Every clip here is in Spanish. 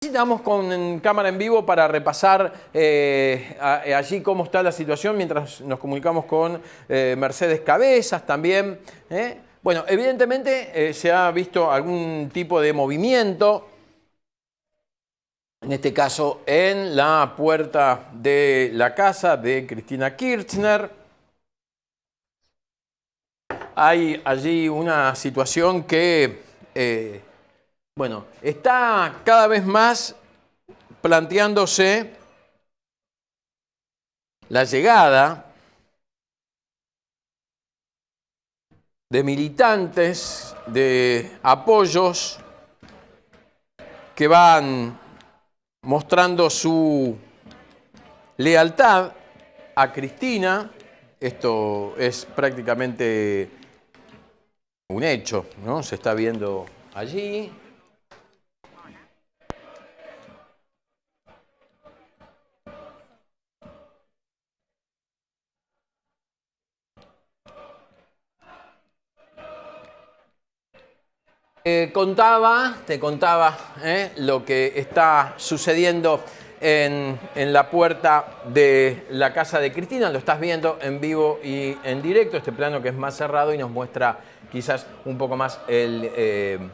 Estamos con cámara en vivo para repasar allí cómo está la situación mientras nos comunicamos con Mercedes Cabezas también. Bueno, evidentemente se ha visto algún tipo de movimiento, en este caso en la puerta de la casa de Cristina Kirchner. Hay allí una situación que bueno, está cada vez más planteándose la llegada de militantes, de apoyos que van mostrando su lealtad a Cristina. Esto es prácticamente un hecho, ¿no? Se está viendo allí. Te contaba lo que está sucediendo en la puerta de la casa de Cristina. Lo estás viendo en vivo y en directo, este plano que es más cerrado y nos muestra quizás un poco más el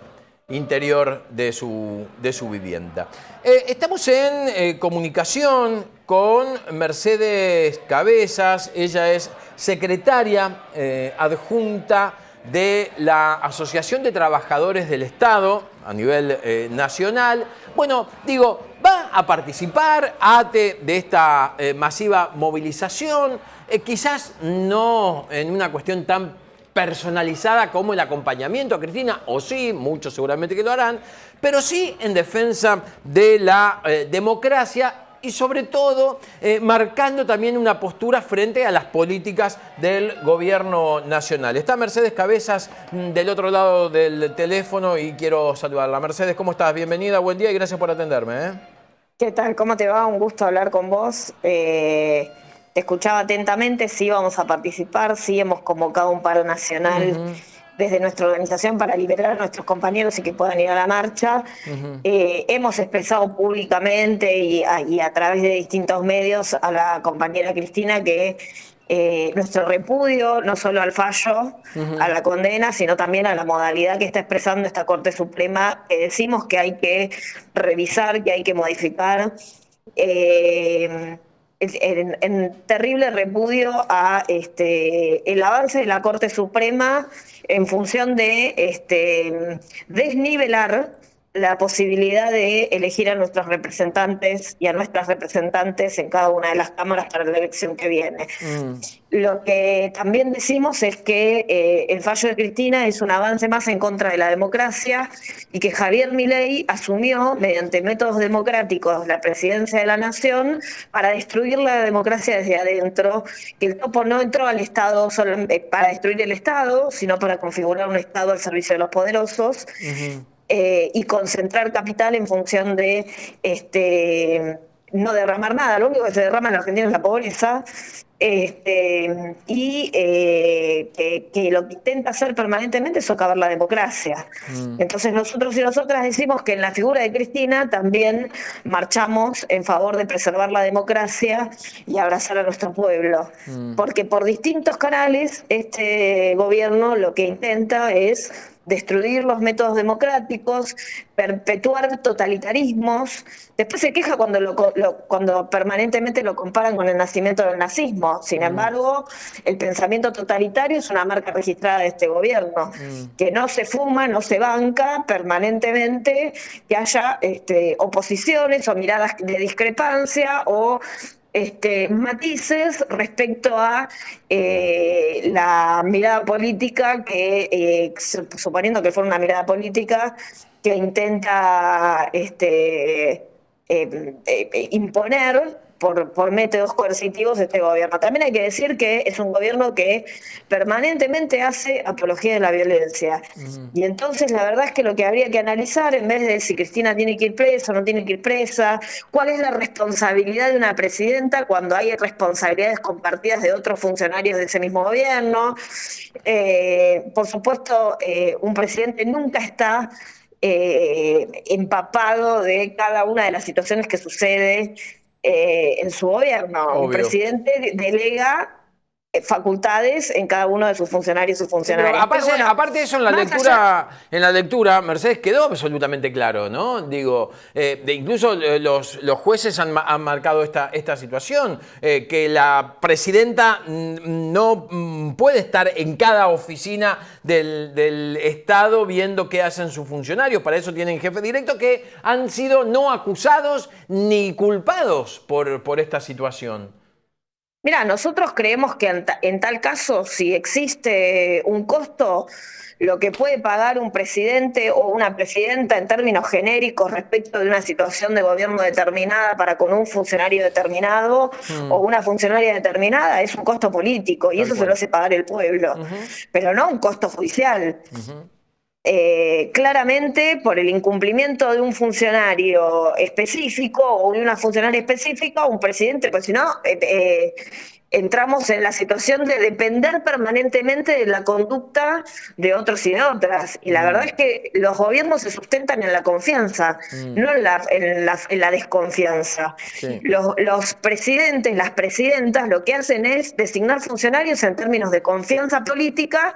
interior de su vivienda. Estamos en comunicación con Mercedes Cabezas. Ella es secretaria adjunta de la Asociación de Trabajadores del Estado a nivel nacional. Bueno, digo, va a participar de esta masiva movilización, quizás no en una cuestión tan personalizada como el acompañamiento a Cristina, o sí, muchos seguramente que lo harán, pero sí en defensa de la democracia y sobre todo marcando también una postura frente a las políticas del gobierno nacional. Está Mercedes Cabezas del otro lado del teléfono y quiero saludarla. Mercedes, ¿cómo estás? Bienvenida, buen día y gracias por atenderme. ¿Qué tal? ¿Cómo te va? Un gusto hablar con vos. Te escuchaba atentamente, sí vamos a participar, sí hemos convocado un paro nacional desde nuestra organización para liberar a nuestros compañeros y que puedan ir a la marcha. Hemos expresado públicamente y a través de distintos medios a la compañera Cristina que nuestro repudio no solo al fallo, a la condena, sino también a la modalidad que está expresando esta Corte Suprema, que decimos que hay que revisar, que hay que modificar. En terrible repudio a el avance de la Corte Suprema en función de desnivelar la posibilidad de elegir a nuestros representantes y a nuestras representantes en cada una de las cámaras para la elección que viene. Lo que también decimos es que el fallo de Cristina es un avance más en contra de la democracia y que Javier Milei asumió mediante métodos democráticos la presidencia de la nación para destruir la democracia desde adentro, que el topo no entró al Estado solo para destruir el Estado, sino para configurar un Estado al servicio de los poderosos. Y concentrar capital en función de no derramar nada. Lo único que se derrama en la Argentina es la pobreza, que lo que intenta hacer permanentemente es socavar la democracia. Entonces nosotros y nosotras decimos que en la figura de Cristina también marchamos en favor de preservar la democracia y abrazar a nuestro pueblo, porque por distintos canales este gobierno lo que intenta es destruir los métodos democráticos, perpetuar totalitarismos. Después se queja cuando permanentemente lo comparan con el nacimiento del nazismo. Sin embargo, el pensamiento totalitario es una marca registrada de este gobierno, que no se fuma, no se banca permanentemente que haya oposiciones o miradas de discrepancia o matices respecto a la mirada política que, suponiendo que fuera una mirada política que intenta imponer por métodos coercitivos de este gobierno. También hay que decir que es un gobierno que permanentemente hace apología de la violencia. Y entonces la verdad es que lo que habría que analizar, en vez de si Cristina tiene que ir presa o no tiene que ir presa, cuál es la responsabilidad de una presidenta cuando hay responsabilidades compartidas de otros funcionarios de ese mismo gobierno. Por supuesto, un presidente nunca está empapado de cada una de las situaciones que sucede en su gobierno. Obvio. Un presidente delega facultades en cada uno de sus funcionarios y sus funcionarios. Pero aparte de eso, en la lectura, Mercedes, quedó absolutamente claro, ¿no? Digo, incluso los jueces han marcado esta situación, que la presidenta no puede estar en cada oficina del Estado viendo qué hacen sus funcionarios. Para eso tienen jefe directo que han sido no acusados ni culpados por esta situación. Mira, nosotros creemos que en tal caso, si existe un costo, lo que puede pagar un presidente o una presidenta en términos genéricos respecto de una situación de gobierno determinada para con un funcionario determinado o una funcionaria determinada es un costo político y eso se lo hace pagar el pueblo, pero no un costo judicial. Claramente por el incumplimiento de un funcionario específico o de una funcionaria específica, un presidente, pues si no, entramos en la situación de depender permanentemente de la conducta de otros y de otras. Y la verdad es que los gobiernos se sustentan en la confianza, no en la desconfianza. Sí. Los presidentes, las presidentas, lo que hacen es designar funcionarios en términos de confianza política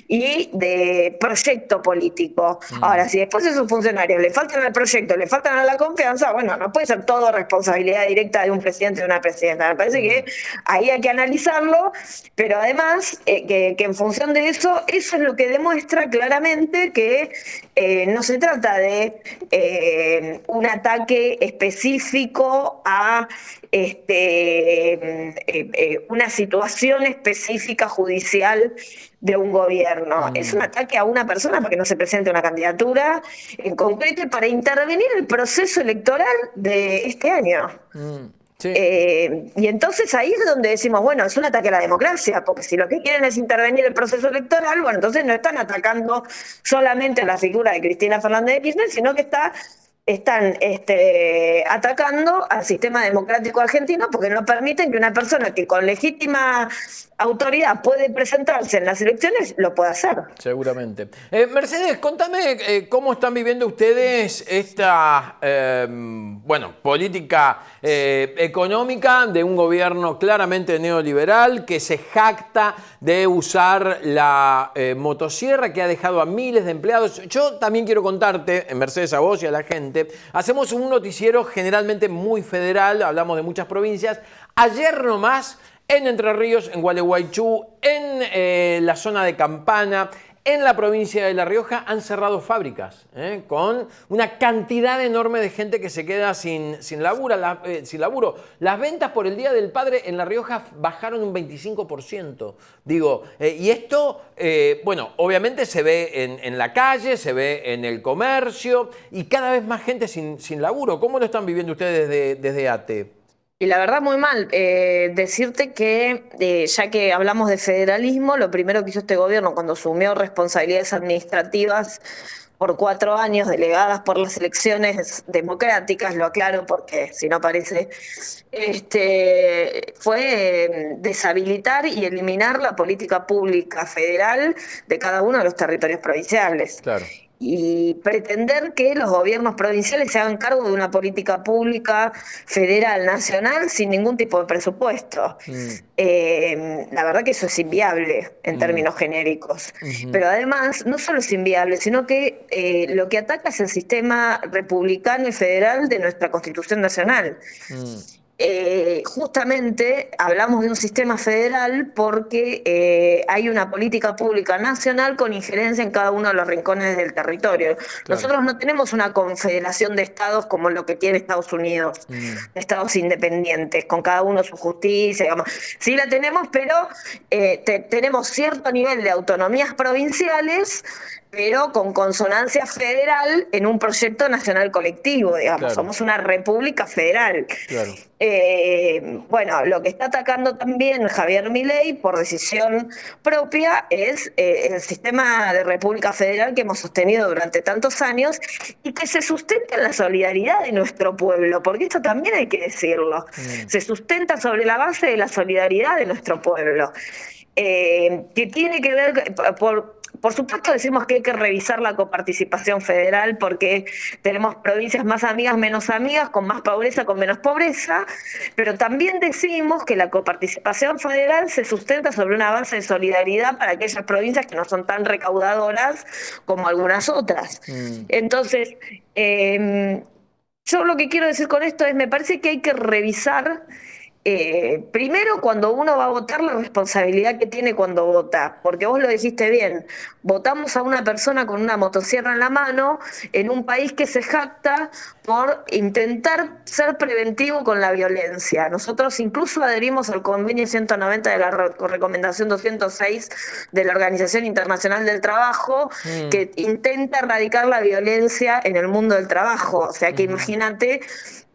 y de proyecto político. Ahora, si después esos funcionarios le faltan al proyecto, le faltan a la confianza, bueno, no puede ser todo responsabilidad directa de un presidente o de una presidenta. Me parece que ahí hay que analizarlo, pero además que en función de eso es lo que demuestra claramente que no se trata de un ataque específico a una situación específica judicial de un gobierno. Es un ataque a una persona para que no se presente una candidatura en concreto y para intervenir el proceso electoral de este año. Sí. Y entonces ahí es donde decimos, bueno, es un ataque a la democracia, porque si lo que quieren es intervenir el proceso electoral, bueno, entonces no están atacando solamente a la figura de Cristina Fernández de Kirchner, sino que están atacando al sistema democrático argentino porque no permiten que una persona que con legítima autoridad puede presentarse en las elecciones lo pueda hacer. Seguramente. Mercedes, contame cómo están viviendo ustedes esta política económica de un gobierno claramente neoliberal que se jacta de usar la motosierra que ha dejado a miles de empleados. Yo también quiero contarte, Mercedes, a vos y a la gente, hacemos un noticiero generalmente muy federal, hablamos de muchas provincias. Ayer nomás, en Entre Ríos, en Gualeguaychú, en la zona de Campana, en la provincia de La Rioja, han cerrado fábricas, con una cantidad enorme de gente que se queda sin laburo. Las ventas por el Día del Padre en La Rioja bajaron un 25%. Digo, y esto, obviamente se ve en la calle, se ve en el comercio y cada vez más gente sin laburo. ¿Cómo lo están viviendo ustedes desde ATE? Y la verdad muy mal. Decirte que ya que hablamos de federalismo, lo primero que hizo este gobierno cuando asumió responsabilidades administrativas por 4 años delegadas por las elecciones democráticas, lo aclaro porque si no parece, fue deshabilitar y eliminar la política pública federal de cada uno de los territorios provinciales. Claro. Y pretender que los gobiernos provinciales se hagan cargo de una política pública federal, nacional, sin ningún tipo de presupuesto. La verdad que eso es inviable en términos genéricos. Pero además, no solo es inviable, sino que lo que ataca es el sistema republicano y federal de nuestra Constitución Nacional. Justamente hablamos de un sistema federal porque hay una política pública nacional con injerencia en cada uno de los rincones del territorio. Claro. Nosotros no tenemos una confederación de estados como lo que tiene Estados Unidos, estados independientes, con cada uno su justicia, digamos. Sí la tenemos, pero tenemos cierto nivel de autonomías provinciales, pero con consonancia federal en un proyecto nacional colectivo, digamos. Claro. Somos una república federal. Claro. Lo que está atacando también Javier Milei por decisión propia es el sistema de república federal que hemos sostenido durante tantos años y que se sustenta en la solidaridad de nuestro pueblo, porque esto también hay que decirlo. Se sustenta sobre la base de la solidaridad de nuestro pueblo, que tiene que ver por supuesto decimos que hay que revisar la coparticipación federal porque tenemos provincias más amigas, menos amigas, con más pobreza, con menos pobreza, pero también decimos que la coparticipación federal se sustenta sobre una base de solidaridad para aquellas provincias que no son tan recaudadoras como algunas otras. Entonces, yo lo que quiero decir con esto es, me parece que hay que revisar primero, cuando uno va a votar, la responsabilidad que tiene cuando vota, porque vos lo dijiste bien, votamos a una persona con una motosierra en la mano en un país que se jacta por intentar ser preventivo con la violencia. Nosotros incluso adherimos al convenio 190 de la recomendación 206 de la Organización Internacional del Trabajo, que intenta erradicar la violencia en el mundo del trabajo. O sea que imagínate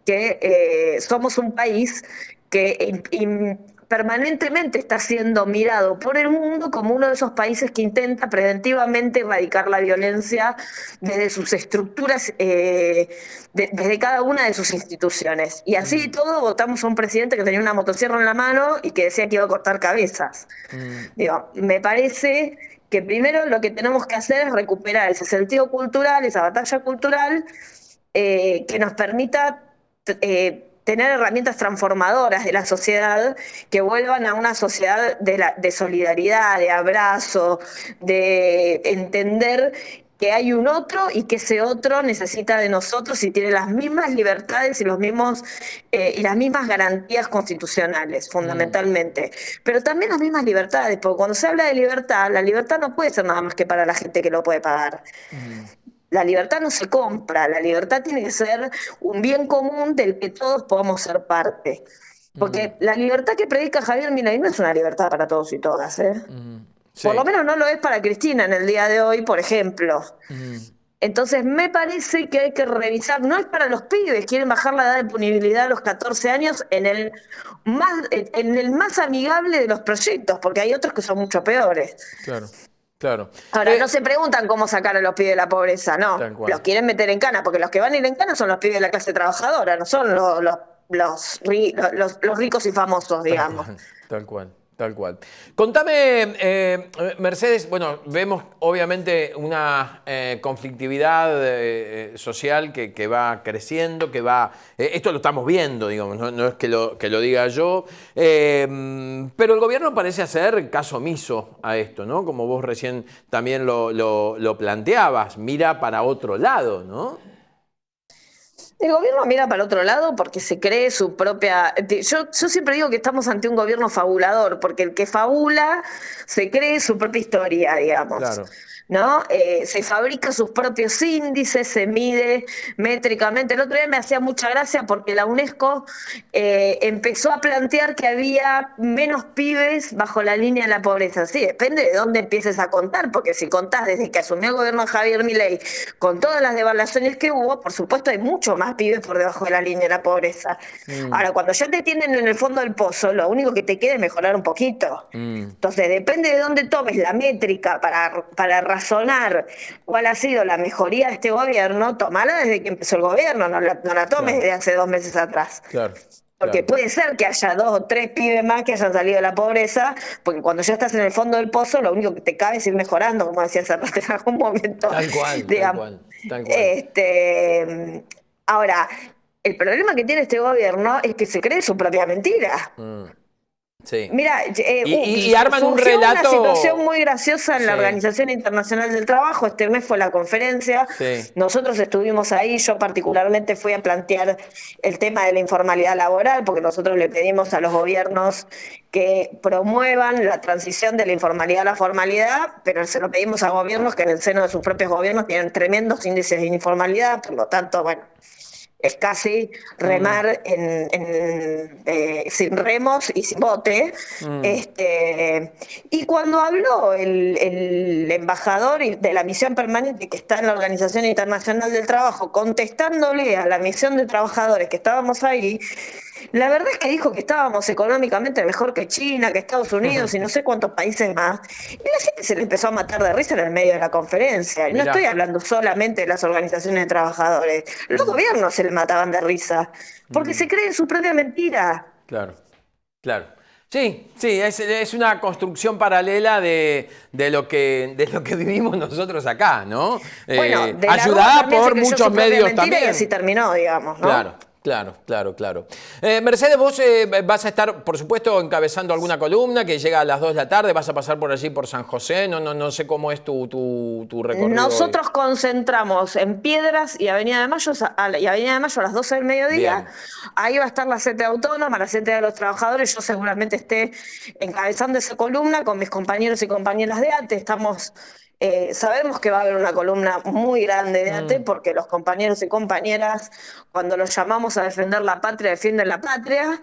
que somos un país que permanentemente está siendo mirado por el mundo como uno de esos países que intenta erradicar la violencia desde sus estructuras, desde cada una de sus instituciones. Y así y todo votamos a un presidente que tenía una motosierra en la mano y que decía que iba a cortar cabezas. Digo, me parece que primero lo que tenemos que hacer es recuperar ese sentido cultural, esa batalla cultural, que nos permita tener herramientas transformadoras de la sociedad que vuelvan a una sociedad de solidaridad, de abrazo, de entender que hay un otro y que ese otro necesita de nosotros y tiene las mismas libertades y y las mismas garantías constitucionales, fundamentalmente. Pero también las mismas libertades, porque cuando se habla de libertad, la libertad no puede ser nada más que para la gente que lo puede pagar. La libertad no se compra, la libertad tiene que ser un bien común del que todos podamos ser parte. Porque la libertad que predica Javier Milei no es una libertad para todos y todas, ¿eh? Sí. Por lo menos no lo es para Cristina en el día de hoy, por ejemplo. Entonces me parece que hay que revisar, no es para los pibes, quieren bajar la edad de punibilidad a los 14 años en el más amigable de los proyectos, porque hay otros que son mucho peores. Claro. Claro. Ahora, no se preguntan cómo sacar a los pibes de la pobreza, no. Los quieren meter en cana, porque los que van a ir en cana son los pibes de la clase trabajadora, no son los ricos y famosos, digamos. Tal cual. Tal cual. Contame, Mercedes, bueno, vemos obviamente una conflictividad social que va creciendo, que va... esto lo estamos viendo, digamos, no es que lo diga yo, pero el gobierno parece hacer caso omiso a esto, ¿no? Como vos recién también lo planteabas, mira para otro lado, ¿no? El gobierno mira para otro lado porque se cree su propia... Yo siempre digo que estamos ante un gobierno fabulador, porque el que fabula se cree su propia historia, digamos. Claro. ¿No? Se fabrica sus propios índices, se mide métricamente. El otro día me hacía mucha gracia porque la UNESCO empezó a plantear que había menos pibes bajo la línea de la pobreza. Sí, depende de dónde empieces a contar, porque si contás desde que asumió el gobierno de Javier Milei, con todas las devaluaciones que hubo, por supuesto hay mucho más pibes por debajo de la línea de la pobreza. Ahora, cuando ya te tienen en el fondo del pozo, lo único que te queda es mejorar un poquito. Entonces, depende de dónde tomes la métrica para razonar cuál ha sido la mejoría de este gobierno, tomala desde que empezó el gobierno, no la tomes desde hace 2 meses atrás. Claro. Porque puede ser que haya 2 o 3 pibes más que hayan salido de la pobreza, porque cuando ya estás en el fondo del pozo, lo único que te cabe es ir mejorando, como decía Serrat en algún momento. Tal cual, digamos. tal cual. Ahora, el problema que tiene este gobierno es que se cree su propia mentira. Sí. Mira, y arman un relato. Una situación muy graciosa en la Organización Internacional del Trabajo. Este mes fue la conferencia. Nosotros estuvimos ahí. Yo particularmente fui a plantear el tema de la informalidad laboral, porque nosotros le pedimos a los gobiernos que promuevan la transición de la informalidad a la formalidad, pero se lo pedimos a gobiernos que en el seno de sus propios gobiernos tienen tremendos índices de informalidad. Por lo tanto, bueno, es casi remar sin remos y sin bote. Y cuando habló el embajador de la misión permanente que está en la Organización Internacional del Trabajo, contestándole a la misión de trabajadores que estábamos ahí, la verdad es que dijo que estábamos económicamente mejor que China, que Estados Unidos y no sé cuántos países más. Y la gente se le empezó a matar de risa en el medio de la conferencia. Y no estoy hablando solamente de las organizaciones de trabajadores. Los gobiernos se le mataban de risa porque se creen su propia mentira. Claro, claro. Sí, sí, es una construcción paralela de lo que vivimos nosotros acá, ¿no? Bueno, de la Rúa Ayudada también se por creyó muchos su propia medios mentira también. y así terminó, digamos, ¿no? Claro, claro, claro, claro. Mercedes, vos vas a estar, por supuesto, encabezando alguna columna que llega a las 2 de la tarde, vas a pasar por allí por San José, no sé cómo es tu recorrido hoy. Nosotros concentramos en Piedras y Avenida de Mayo, y Avenida de Mayo a las 12 del mediodía. Bien. Ahí va a estar la CTA Autónoma, la CTA de los Trabajadores. Yo seguramente esté encabezando esa columna con mis compañeros y compañeras de ATE. Sabemos que va a haber una columna muy grande de ATE porque los compañeros y compañeras, cuando los llamamos a defender la patria, defienden la patria.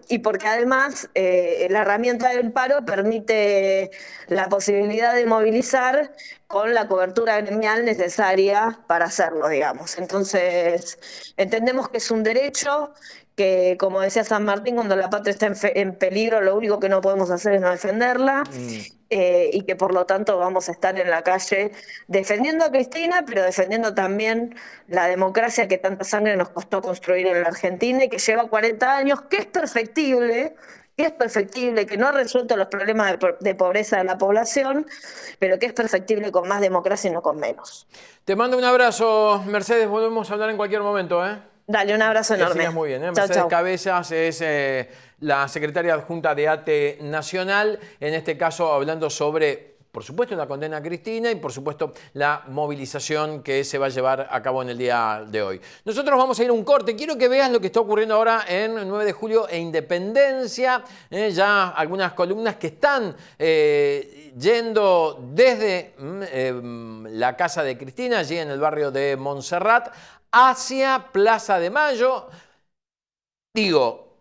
Y porque además la herramienta del paro permite la posibilidad de movilizar con la cobertura gremial necesaria para hacerlo, digamos. Entonces, entendemos que es un derecho que, como decía San Martín, cuando la patria está en peligro, lo único que no podemos hacer es no defenderla, y que por lo tanto vamos a estar en la calle defendiendo a Cristina, pero defendiendo también la democracia que tanta sangre nos costó construir en la Argentina y que lleva 40 años, que no ha resuelto los problemas de pobreza de la población, pero que es perfectible con más democracia y no con menos. Te mando un abrazo, Mercedes, volvemos a hablar en cualquier momento, ¿eh? Dale, un abrazo Que enorme. sigas muy bien, ¿eh? Chau, Mercedes chau. Cabezas es la secretaria adjunta de ATE Nacional, en este caso hablando sobre, por supuesto, la condena a Cristina y, por supuesto, la movilización que se va a llevar a cabo en el día de hoy. Nosotros vamos a ir a un corte. Quiero que veas lo que está ocurriendo ahora en 9 de julio e Independencia. Ya algunas columnas que están yendo desde la casa de Cristina, allí en el barrio de Montserrat, hacia Plaza de Mayo. Digo,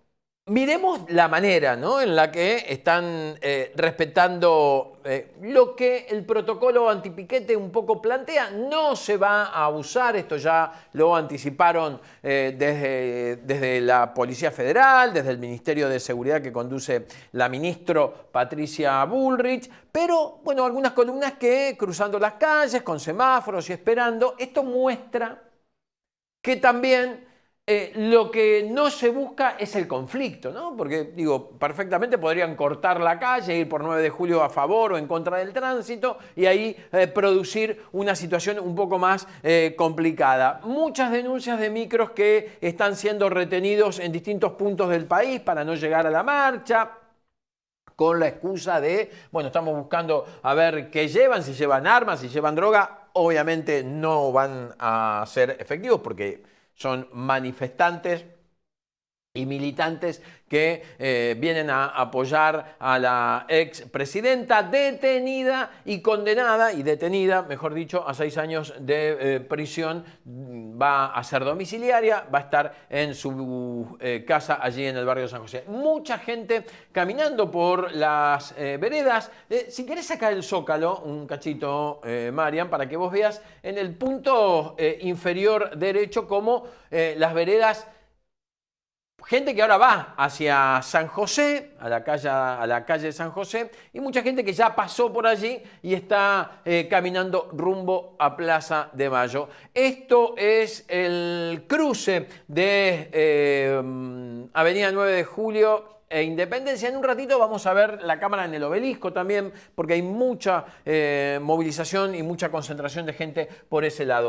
miremos la manera, ¿no?, en la que están respetando lo que el protocolo antipiquete un poco plantea. No se va a usar, esto ya lo anticiparon desde la Policía Federal, desde el Ministerio de Seguridad que conduce la ministra Patricia Bullrich, pero bueno, algunas columnas que cruzando las calles con semáforos y esperando, esto muestra que también lo que no se busca es el conflicto, ¿no? Porque, digo, perfectamente podrían cortar la calle, ir por 9 de julio a favor o en contra del tránsito y ahí producir una situación un poco más complicada. Muchas denuncias de micros que están siendo retenidos en distintos puntos del país para no llegar a la marcha, con la excusa de, bueno, estamos buscando a ver qué llevan, si llevan armas, si llevan droga. Obviamente no van a ser efectivos porque son manifestantes y militantes que vienen a apoyar a la expresidenta detenida y condenada, y detenida, mejor dicho, a 6 años de prisión. Va a ser domiciliaria, va a estar en su casa allí en el barrio de San José. Mucha gente caminando por las veredas. Si querés sacar el Zócalo, un cachito, Marian, para que vos veas en el punto inferior derecho cómo las veredas, gente que ahora va hacia San José, a la calle de San José, y mucha gente que ya pasó por allí y está caminando rumbo a Plaza de Mayo. Esto es el cruce de Avenida 9 de Julio e Independencia. En un ratito vamos a ver la cámara en el Obelisco también, porque hay mucha movilización y mucha concentración de gente por ese lado.